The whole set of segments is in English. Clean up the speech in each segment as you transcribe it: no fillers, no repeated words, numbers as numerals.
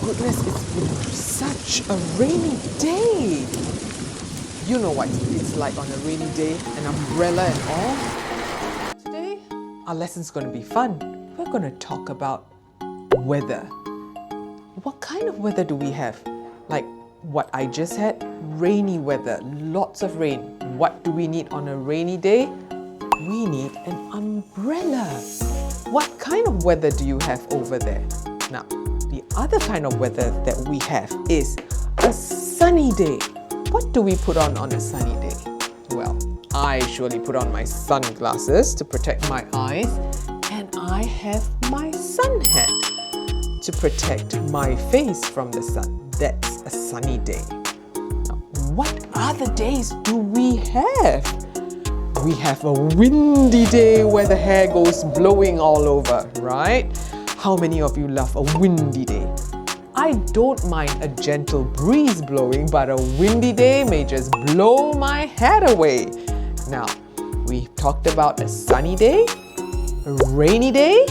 goodness, it's been such a rainy day. You know what it's like on a rainy day, an umbrella and all. Today, our lesson's going to be fun. We're going to talk about weather. What kind of weather do we have? Like what I just had, rainy weather, lots of rain. What do we need on a rainy day? We need an umbrella. What kind of weather do you have over there? Now, the other kind of weather that we have is a sunny day. What do we put on a sunny day? Well, I surely put on my sunglasses to protect my eyes, and I have my sun hat to protect my face from the sun. That's a sunny day. Now, what other days do we have? We have a windy day where the hair goes blowing all over, right? How many of you love a windy day? I don't mind a gentle breeze blowing, but a windy day may just blow my head away. Now, we talked about a sunny day, a rainy day,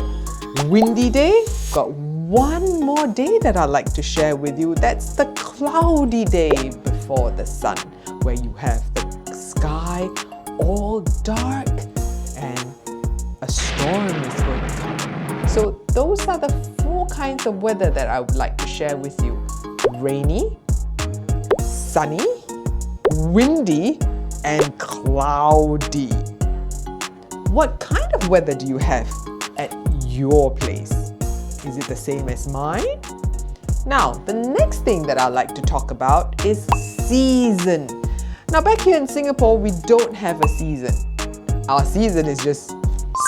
windy day. Got one more day that I'd like to share with you. That's the cloudy day before the sun, where you have the sky all dark and a storm is going to come. So those are the 4 kinds of weather that I would like to share with you. Rainy, sunny, windy, and cloudy. What kind of weather do you have at your place? Is it the same as mine? Now, the next thing that I'd like to talk about is season. Now, back here in Singapore, we don't have a season. Our season is just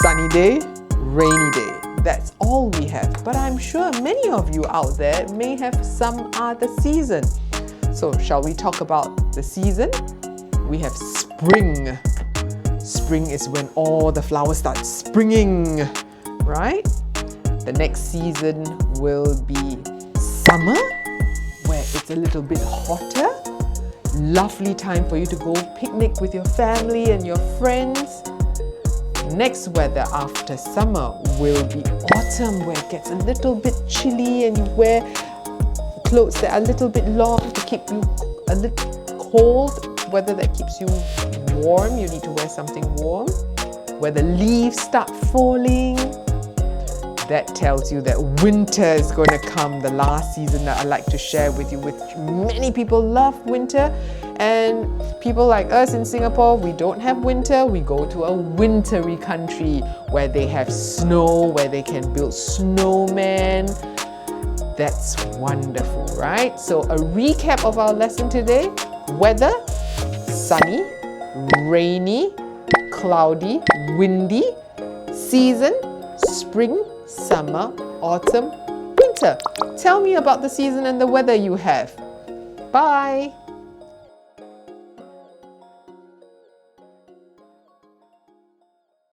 sunny day, rainy day. That's all we have. But I'm sure many of you out there may have some other season. So, shall we talk about the season? We have spring. Spring is when all the flowers start springing, right? The next season will be summer, where it's a little bit hotter. Lovely time for you to go picnic with your family and your friends. Next weather after summer will be autumn, where it gets a little bit chilly and you wear clothes that are a little bit long to keep you a little cold. Weather that keeps you warm, you need to wear something warm. Where the leaves start falling, that tells you that winter is going to come, the last season that I like to share with you. With many people love winter, and people like us in Singapore, we don't have winter. We go to a wintry country where they have snow, where they can build snowmen. That's wonderful, right? So a recap of our lesson today: weather, sunny, rainy, cloudy, windy. Season, spring, summer, autumn, winter. Tell me about the season and the weather you have. Bye!